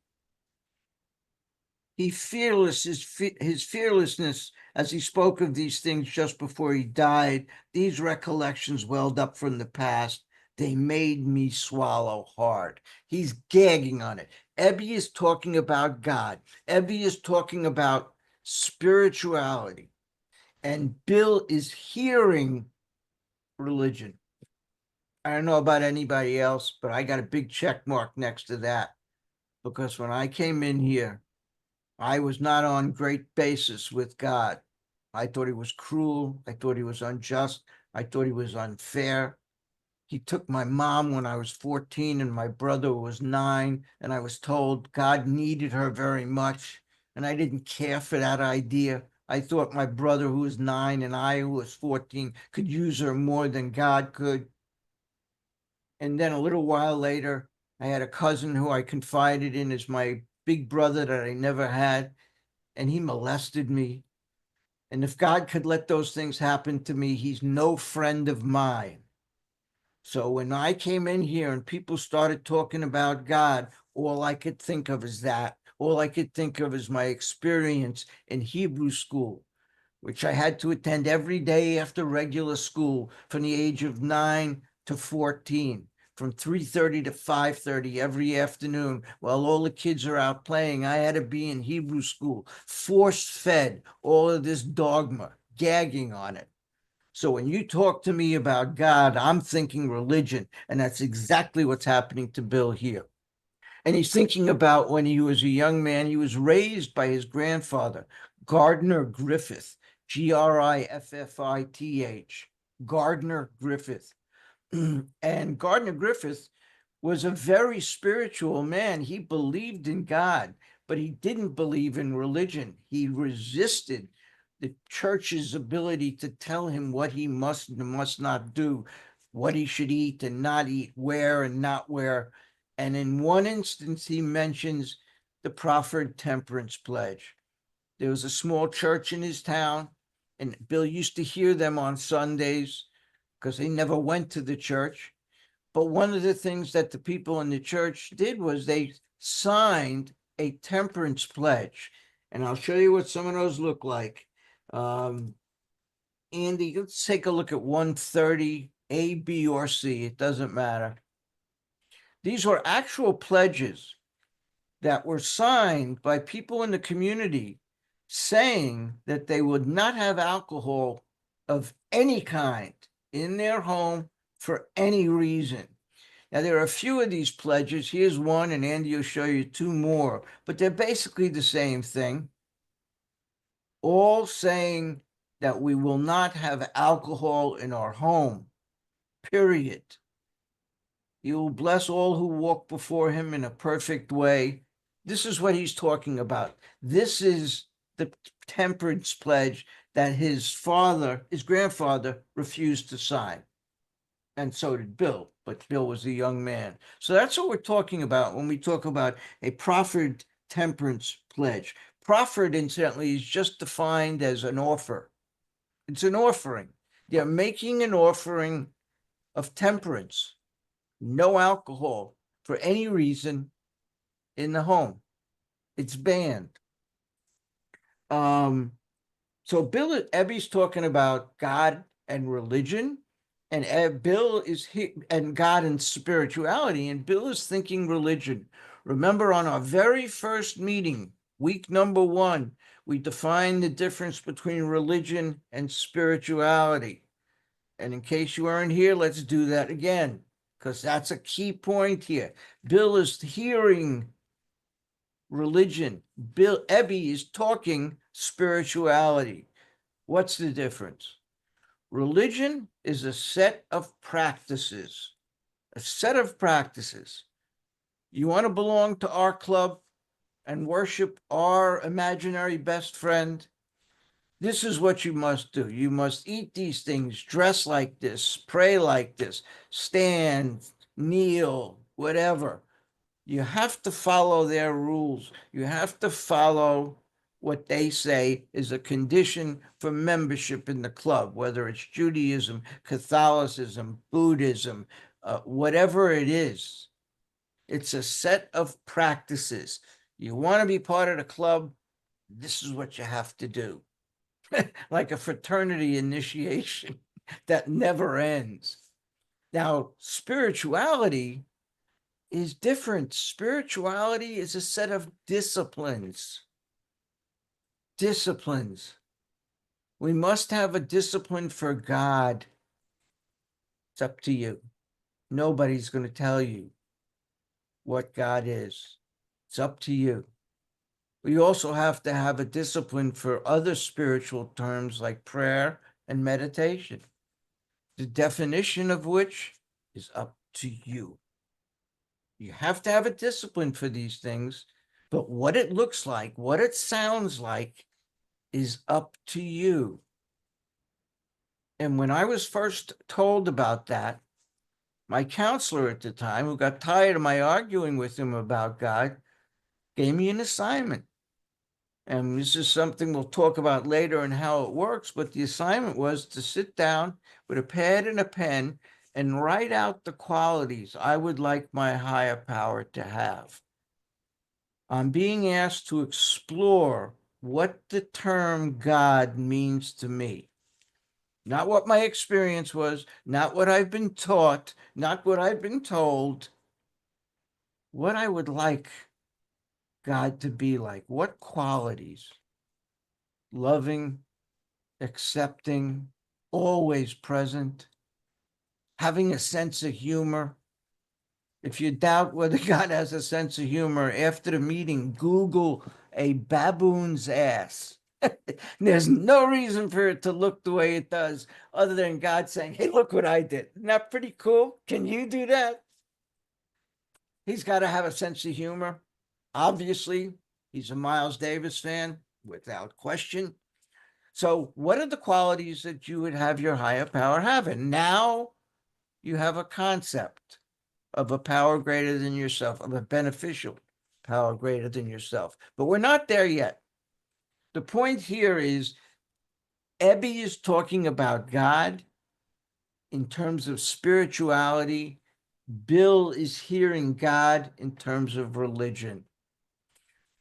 His fearlessness as he spoke of these things just before he died, these recollections welled up from the past. They made me swallow hard. He's gagging on it. Eber is talking about God. Eber is talking about spirituality. And Bill is hearing religion. I don't know about anybody else, but I got a big check mark next to that. Because when I came in here, I was not on great basis with God. I thought he was cruel. I thought he was unjust. I thought he was unfair. He took my mom when I was 14 and my brother was 9, and I was told God needed her very much, and I didn't care for that idea. I thought my brother, who was 9, and I, who was 14, could use her more than God could. And then a little while later, I had a cousin who I confided in as my big brother that I never had, and he molested me. And if God could let those things happen to me, he's no friend of mine. So when I came in here and people started talking about God, all I could think of is that. All I could think of is my experience in Hebrew school, which I had to attend every day after regular school from the age of 9 to 14, from 3:30 to 5:30 every afternoon while all the kids are out playing. I had to be in Hebrew school, force fed all of this dogma, gagging on it. So when you talk to me about God, I'm thinking religion, and that's exactly what's happening to Bill here. And he's thinking about when he was a young man, he was raised by his grandfather, Gardner Griffith, Griffith, Gardner Griffith. And Gardner Griffith was a very spiritual man. He believed in God, but he didn't believe in religion. He resisted the church's ability to tell him what he must and must not do, what he should eat and not eat, where and not where. And in one instance, he mentions the proffered temperance pledge. There was a small church in his town, and Bill used to hear them on Sundays because he never went to the church. But one of the things that the people in the church did was they signed a temperance pledge. And I'll show you what some of those look like. Andy, let's take a look at 130, A, B, or C. It doesn't matter. These were actual pledges that were signed by people in the community saying that they would not have alcohol of any kind in their home for any reason. Now, there are a few of these pledges. Here's one, and Andy will show you two more, but they're basically the same thing, all saying that we will not have alcohol in our home, period. He will bless all who walk before him in a perfect way. This is what he's talking about. This is the temperance pledge that his grandfather refused to sign. And so did Bill, but Bill was a young man. So that's what we're talking about when we talk about a proffered temperance pledge. Proffered, incidentally, is just defined as an offer. It's an offering. They're making an offering of temperance, no alcohol for any reason in the home. It's banned. So Ebby's talking about God and religion, and Bill is and God and spirituality, and Bill is thinking religion. Remember, on our very first meeting, week number 1, we defined the difference between religion and spirituality. And in case you weren't here, let's do that again, because that's a key point here. Bill is hearing religion. Ebby is talking spirituality. What's the difference? Religion is a set of practices. A set of practices. You want to belong to our club and worship our imaginary best friend? This is what you must do. You must eat these things, dress like this, pray like this, stand, kneel, whatever. You have to follow their rules. You have to follow what they say is a condition for membership in the club, whether it's Judaism, Catholicism, Buddhism, whatever it is. It's a set of practices. You want to be part of the club, this is what you have to do. Like a fraternity initiation that never ends. Now, spirituality is different. Spirituality is a set of disciplines. Disciplines. We must have a discipline for God. It's up to you. Nobody's going to tell you what God is. It's up to you. We also have to have a discipline for other spiritual terms like prayer and meditation, the definition of which is up to you. You have to have a discipline for these things, but what it looks like, what it sounds like, is up to you. And when I was first told about that, my counselor at the time, who got tired of my arguing with him about God, gave me an assignment. And this is something we'll talk about later and how it works, but the assignment was to sit down with a pad and a pen and write out the qualities I would like my higher power to have. I'm being asked to explore what the term God means to me. Not what my experience was, not what I've been taught, not what I've been told, what I would like God to be like. What qualities? Loving, accepting, always present, having a sense of humor. If you doubt whether God has a sense of humor, after the meeting, Google a baboon's ass. There's no reason for it to look the way it does, other than God saying, hey, look what I did. Isn't that pretty cool? Can you do that? He's got to have a sense of humor. Obviously, he's a Miles Davis fan, without question. So what are the qualities that you would have your higher power have? And now you have a concept of a power greater than yourself, of a beneficial power greater than yourself. But we're not there yet. The point here is Ebby is talking about God in terms of spirituality. Bill is hearing God in terms of religion.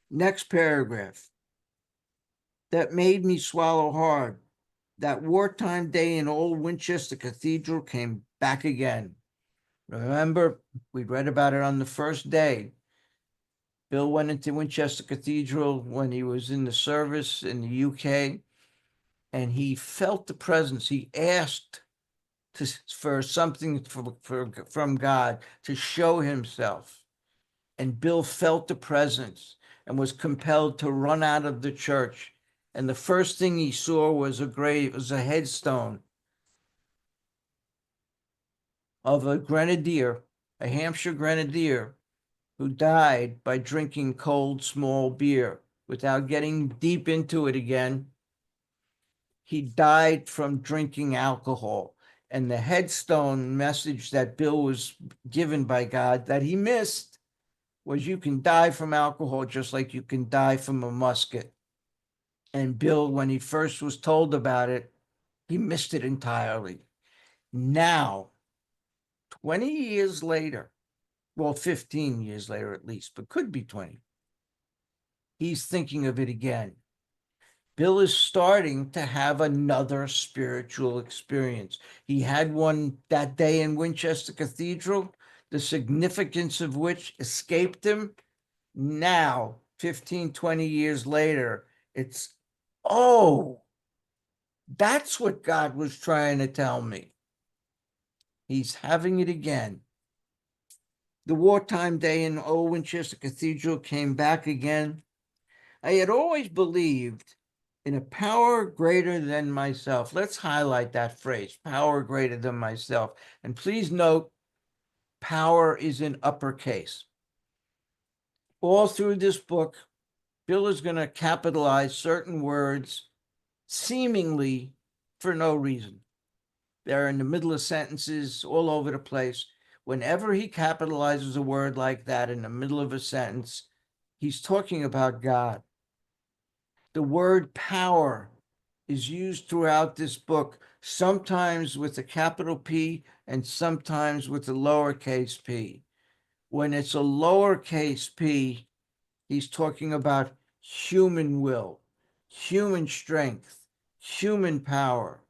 Next paragraph. That made me swallow hard. That wartime day in old Winchester Cathedral came back again. Remember, we read about it on the first day. Bill went into Winchester Cathedral when he was in the service in the UK, and he felt the presence. He asked for something from God to show himself. And Bill felt the presence and was compelled to run out of the church. And the first thing he saw was a headstone of a grenadier, a Hampshire grenadier, who died by drinking cold, small beer. Without getting deep into it again, he died from drinking alcohol. And the headstone message that Bill was given by God that he missed was, you can die from alcohol just like you can die from a musket. And Bill, when he first was told about it, he missed it entirely. Now 20 years later, well, 15 years later at least, but could be 20, he's thinking of it again. Bill is starting to have another spiritual experience. He had one that day in Winchester Cathedral, the significance of which escaped him. Now, 15, 20 years later, it's, oh, that's what God was trying to tell me. He's having it again. The wartime day in old Winchester Cathedral came back again. I had always believed in a power greater than myself. Let's highlight that phrase, power greater than myself. And please note, power is in uppercase. All through this book, Bill is going to capitalize certain words seemingly for no reason. They're in the middle of sentences all over the place. Whenever he capitalizes a word like that in the middle of a sentence, he's talking about God. The word power is used throughout this book, sometimes with a capital P and sometimes with a lowercase p. When it's a lowercase p, he's talking about human will, human strength, human power.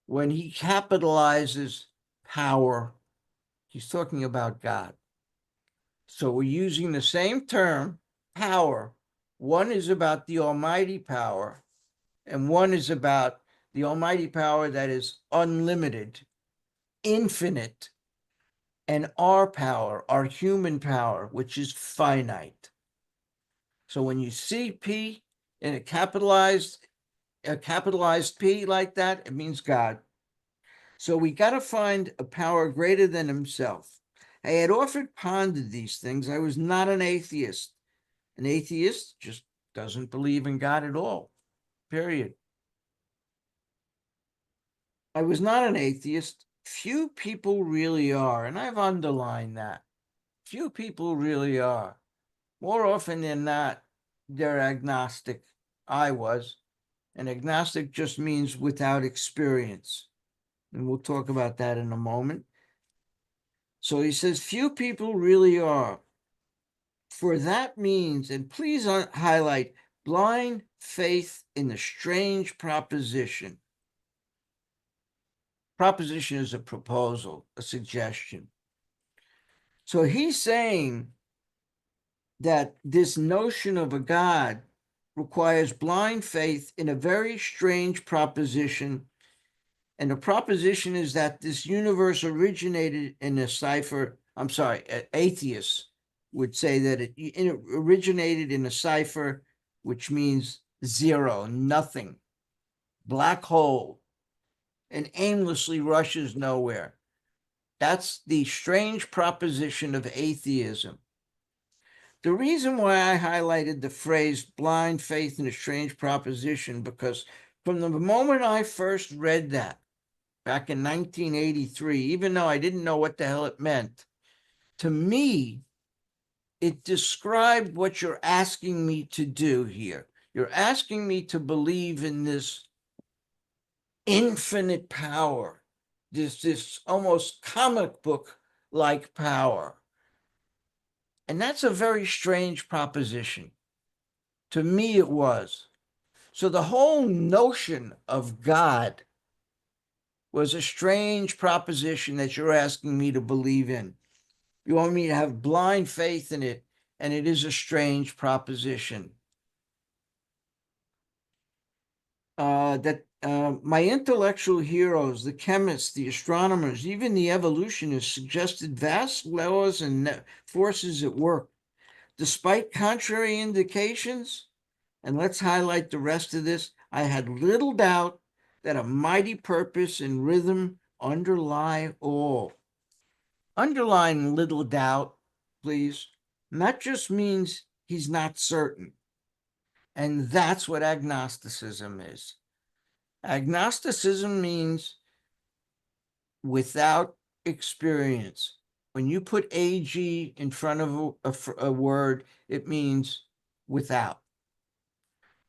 When he capitalizes power, he's talking about God. So we're using the same term, power. One is about the almighty power, and one is about the almighty power that is unlimited, infinite, and our power, our human power, which is finite. So when you see P in a capitalized P like that, it means God. So we got to find a power greater than himself. I had often pondered these things. I was not an atheist. An atheist just doesn't believe in God at all, period. I was not an atheist. Few people really are, and I've underlined that. Few people really are. More often than not, they're agnostic. I was. And agnostic just means without experience. And we'll talk about that in a moment. So he says, few people really are. For that means, and please highlight, blind faith in the strange proposition. Proposition is a proposal, a suggestion. So he's saying that this notion of a God requires blind faith in a very strange proposition. And the proposition is that this universe originated in a cipher. I'm sorry, atheists would say that it originated in a cipher, which means zero, nothing, black hole, and aimlessly rushes nowhere. That's the strange proposition of atheism. The reason why I highlighted the phrase blind faith in a strange proposition, because from the moment I first read that back in 1983, even though I didn't know what the hell it meant, to me, it described what you're asking me to do here. You're asking me to believe in this infinite power, this almost comic book like power. And that's a very strange proposition. To me, it was. So the whole notion of God was a strange proposition that you're asking me to believe in. You want me to have blind faith in it, and it is a strange proposition. My intellectual heroes, the chemists, the astronomers, even the evolutionists, suggested vast laws and forces at work. Despite contrary indications, and let's highlight the rest of this, I had little doubt that a mighty purpose and rhythm underlie all. Underline little doubt, please. And that just means he's not certain. And that's what agnosticism is. Agnosticism means without experience. When you put AG in front of a word, it means without.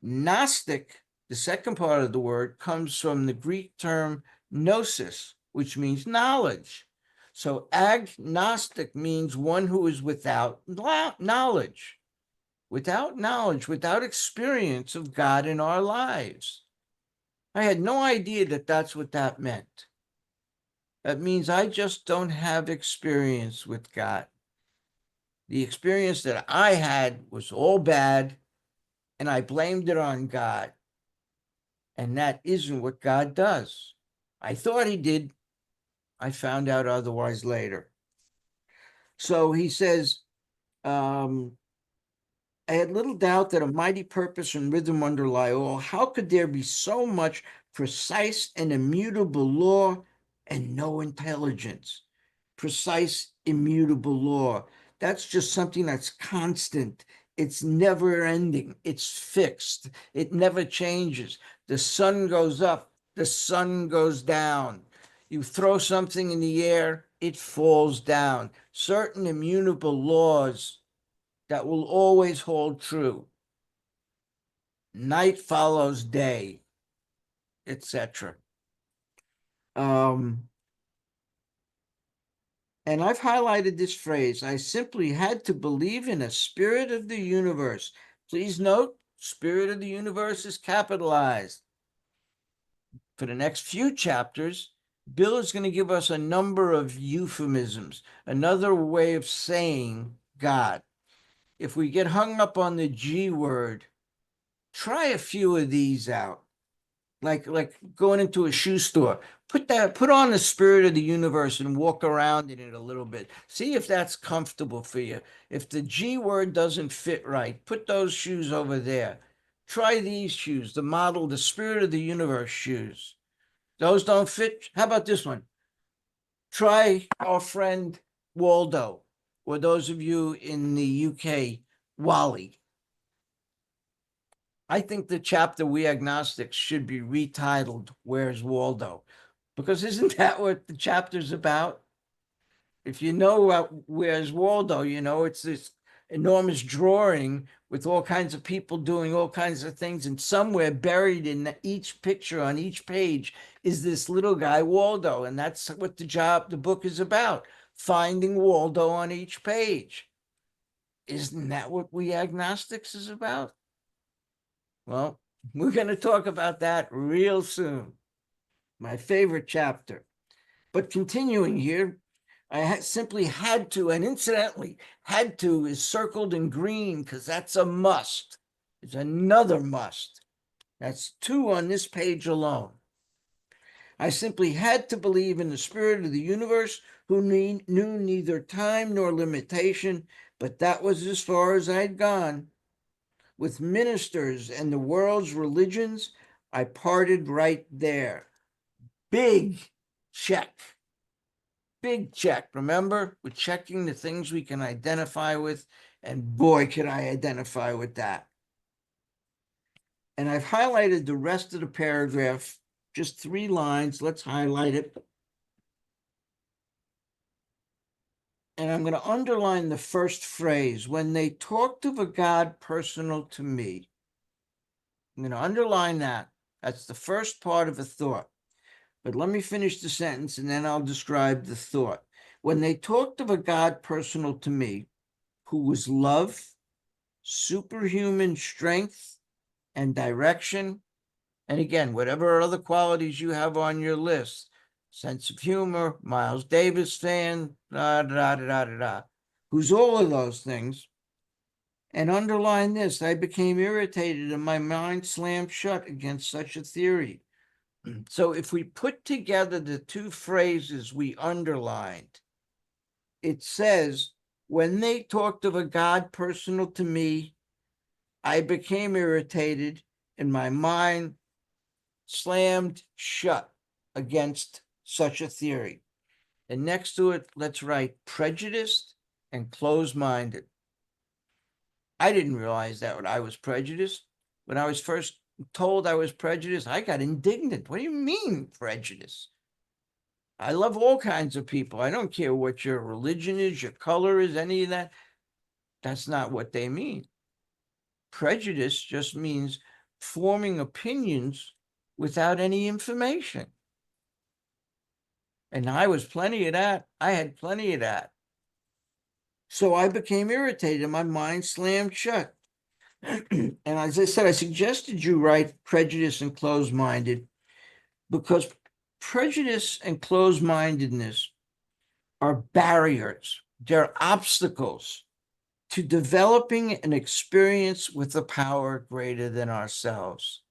Gnostic, the second part of the word, comes from the Greek term gnosis, which means knowledge. So agnostic means one who is without knowledge, without experience of God in our lives. I had no idea that that's what that meant. That means I just don't have experience with God. The experience that I had was all bad, and I blamed it on God. And that isn't what God does. I thought he did. I found out otherwise later. So he says, I had little doubt that a mighty purpose and rhythm underlie all. How could there be so much precise and immutable law and no intelligence? Precise, immutable law. That's just something that's constant. It's never ending. It's fixed. It never changes. The sun goes up, the sun goes down. You throw something in the air, it falls down. Certain immutable laws that will always hold true. Night follows day, etc. And I've highlighted this phrase. I simply had to believe in a spirit of the universe. Please note, spirit of the universe is capitalized. For the next few chapters, Bill is going to give us a number of euphemisms, another way of saying God. If we get hung up on the G word, try a few of these out. Like going into a shoe store. Put on the spirit of the universe and walk around in it a little bit. See if that's comfortable for you. If the G word doesn't fit right, put those shoes over there. Try these shoes, the model, the spirit of the universe shoes. Those don't fit. How about this one? Try our friend Waldo, or those of you in the UK, Wally. I think the chapter We Agnostics should be retitled Where's Waldo? Because isn't that what the chapter's about? If you know Where's Waldo, you know, it's this enormous drawing with all kinds of people doing all kinds of things. And somewhere buried in each picture on each page is this little guy, Waldo. And that's what the book is about, finding Waldo on each page. Isn't that what We Agnostics is about? Well, we're going to talk about that real soon. My favorite chapter. But continuing here, I simply had to, and incidentally, had to is circled in green because that's a must. It's another must. That's 2 on this page alone. I simply had to believe in the spirit of the universe who knew neither time nor limitation, but that was as far as I'd gone. With ministers and the world's religions, I parted right there. Big check. Big check. Remember, we're checking the things we can identify with, and boy, could I identify with that. And I've highlighted the rest of the paragraph, just 3 lines. Let's highlight it. And I'm going to underline the first phrase, when they talked of a God personal to me. I'm going to underline that. That's the first part of a thought. But let me finish the sentence and then I'll describe the thought. When they talked of a God personal to me, who was love, superhuman strength, and direction, and again, whatever other qualities you have on your list, sense of humor, Miles Davis fan, who's all of those things. And underline this, I became irritated and my mind slammed shut against such a theory. So if we put together the 2 phrases we underlined, it says, when they talked of a God personal to me, I became irritated and my mind slammed shut against such a theory. And next to it, let's write prejudiced and closed-minded. I didn't realize that when I was prejudiced. When I was first told I was prejudiced, I got indignant. What do you mean prejudice? I love all kinds of people. I don't care what your religion is, your color is, any of that. That's not what they mean. Prejudice just means forming opinions without any information. And I was plenty of that. I had plenty of that. So I became irritated and my mind slammed shut. And as I said, I suggested you write prejudice and closed-minded because prejudice and closed-mindedness are barriers. They're obstacles to developing an experience with a power greater than ourselves.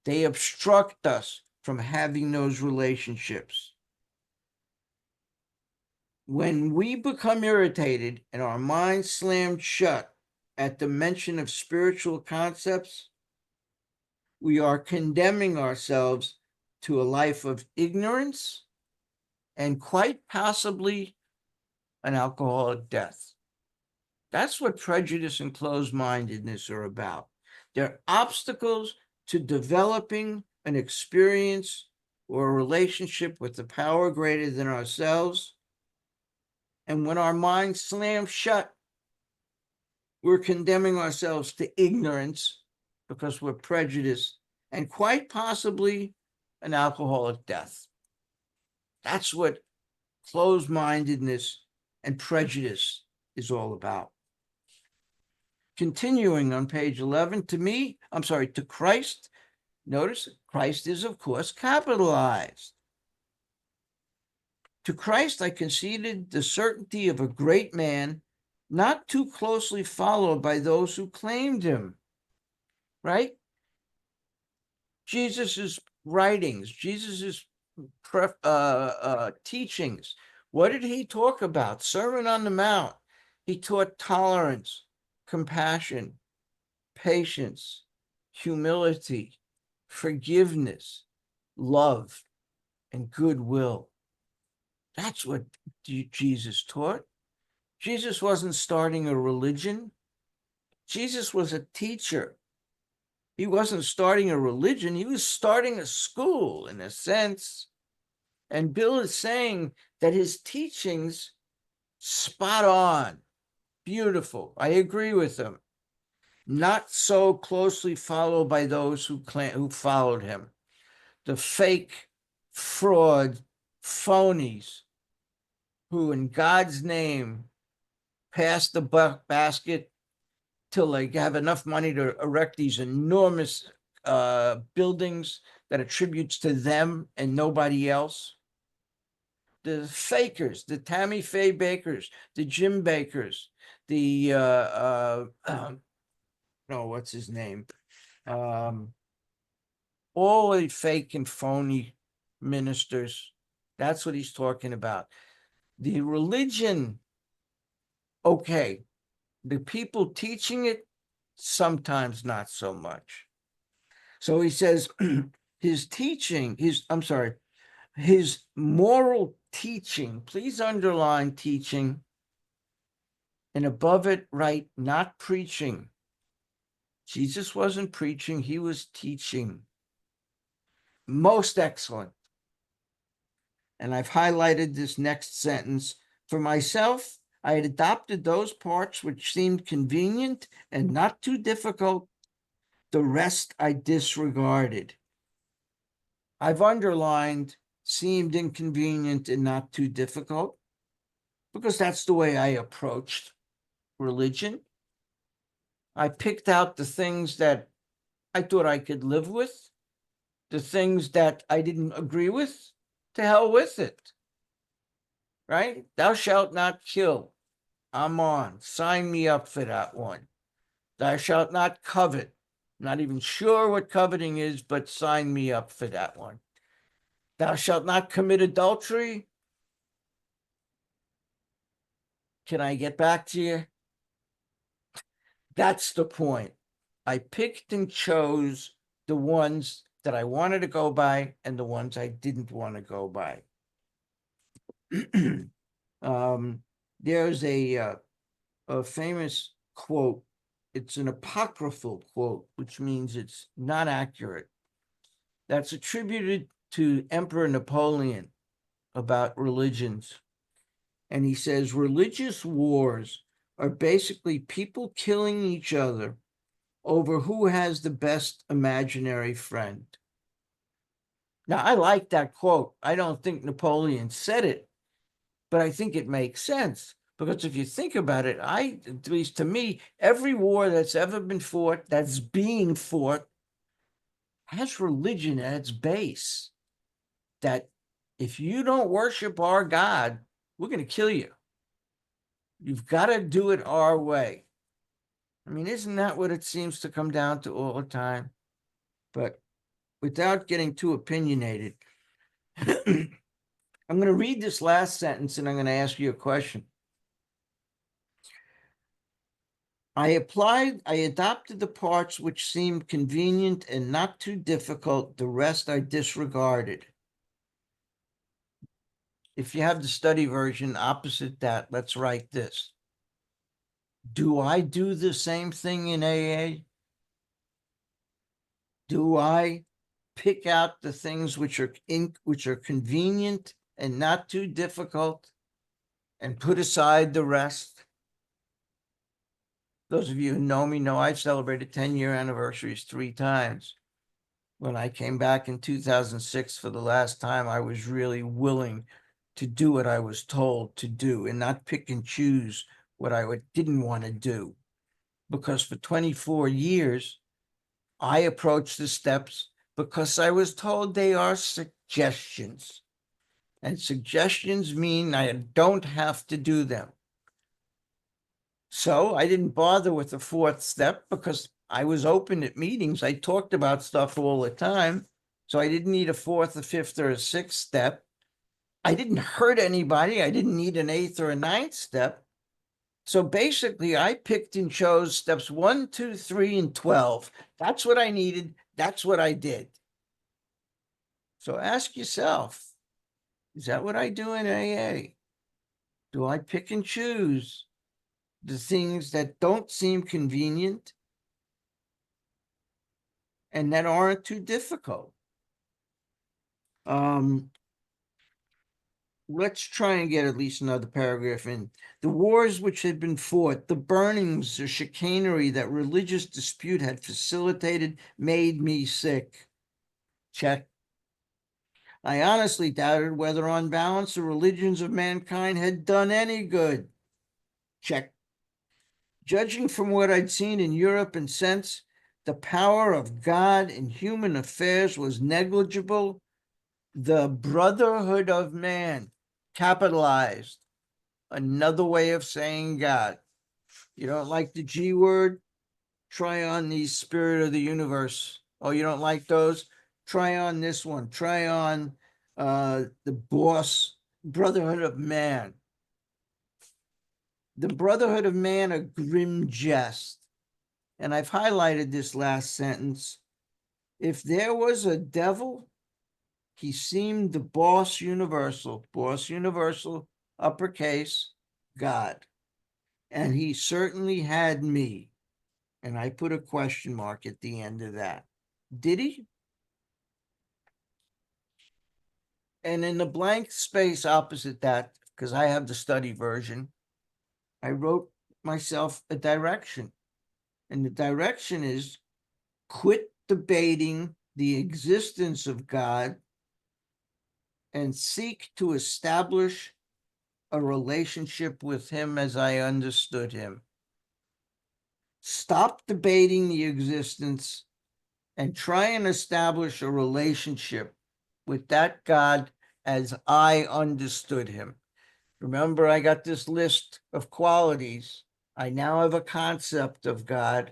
They obstruct us from having those relationships. When we become irritated and our minds slammed shut at the mention of spiritual concepts, we are condemning ourselves to a life of ignorance and quite possibly an alcoholic death. That's what prejudice and closed-mindedness are about. They're obstacles to developing an experience or a relationship with the power greater than ourselves. And when our minds slam shut, we're condemning ourselves to ignorance because we're prejudiced and quite possibly an alcoholic death. That's what closed-mindedness and prejudice is all about. Continuing on page 11, to Christ, notice Christ is, of course, capitalized. To Christ, I conceded the certainty of a great man, not too closely followed by those who claimed him, right? Jesus's writings, Jesus's teachings. What did he talk about? Sermon on the Mount. He taught tolerance, compassion, patience, humility, forgiveness, love, and goodwill. That's what Jesus taught. Jesus wasn't starting a religion. Jesus was a teacher. He wasn't starting a religion. He was starting a school in a sense. And Bill is saying that his teachings spot on, beautiful. I agree with him. Not so closely followed by those who followed him. The fake, fraud, phonies who in God's name pass the basket till they have enough money to erect these enormous buildings that attributes to them and nobody else. The fakers, the Tammy Faye Bakers, the Jim Bakers, the what's his name? All the fake and phony ministers. That's what he's talking about. The religion, okay. The people teaching it, sometimes not so much. So he says his moral teaching, please underline teaching, and above it write not preaching. Jesus wasn't preaching, he was teaching. Most excellent. And I've highlighted this next sentence. For myself, I had adopted those parts which seemed convenient and not too difficult. The rest I disregarded. I've underlined seemed inconvenient and not too difficult because that's the way I approached religion. I picked out the things that I thought I could live with, the things that I didn't agree with, to hell with it. Right? Thou shalt not kill. I'm on. Sign me up for that one. Thou shalt not covet. Not even sure what coveting is, but sign me up for that one. Thou shalt not commit adultery. Can I get back to you? That's the point. I picked and chose the ones that I wanted to go by and the ones I didn't want to go by. There's a famous quote. It's an apocryphal quote, which means it's not accurate. That's attributed to Emperor Napoleon about religions. And he says, religious wars are basically people killing each other over who has the best imaginary friend. Now, I like that quote. I don't think Napoleon said it, but I think it makes sense. Because if you think about it, at least to me, every war that's ever been fought, that's being fought, has religion at its base. That if you don't worship our God, we're going to kill you. You've got to do it our way. I mean, isn't that what it seems to come down to all the time? But without getting too opinionated, I'm going to read this last sentence and I'm going to ask you a question. I adopted the parts which seemed convenient and not too difficult. The rest I disregarded. If you have the study version opposite that, let's write this. Do I do the same thing in AA? Do I pick out the things which are convenient and not too difficult and put aside the rest? Those of you who know me know I've celebrated 10-year anniversaries 3 times. When I came back in 2006 for the last time, I was really willing to do what I was told to do and not pick and choose what I didn't want to do. Because for 24 years, I approached the steps because I was told they are suggestions. And suggestions mean I don't have to do them. So I didn't bother with the 4th step because I was open at meetings. I talked about stuff all the time. So I didn't need a 4th, a 5th, or a 6th step. I didn't hurt anybody. I didn't need an 8th or a 9th step. So basically, I picked and chose steps 1, 2, 3, and 12. That's what I needed. That's what I did. So ask yourself, is that what I do in AA? Do I pick and choose the things that don't seem convenient and that aren't too difficult? Let's try and get at least another paragraph in. The wars which had been fought, the burnings, the chicanery that religious dispute had facilitated made me sick. Check. I honestly doubted whether on balance the religions of mankind had done any good. Check. Judging from what I'd seen in Europe and since, the power of God in human affairs was negligible. The brotherhood of man, capitalized, another way of saying God. You don't like the G word? Try on the spirit of the universe. Oh, you don't like those? Try on this one. Try on the boss, brotherhood of man. The brotherhood of man, a grim jest. And I've highlighted this last sentence. If there was a devil, he seemed the boss universal, uppercase, God. And he certainly had me. And I put a question mark at the end of that. Did he? And in the blank space opposite that, because I have the study version, I wrote myself a direction. And the direction is quit debating the existence of God and seek to establish a relationship with him as I understood him. Stop debating the existence and try and establish a relationship with that God as I understood him. Remember, I got this list of qualities. I now have a concept of God.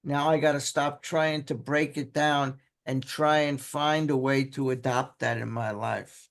Now I got to stop trying to break it down and try and find a way to adopt that in my life.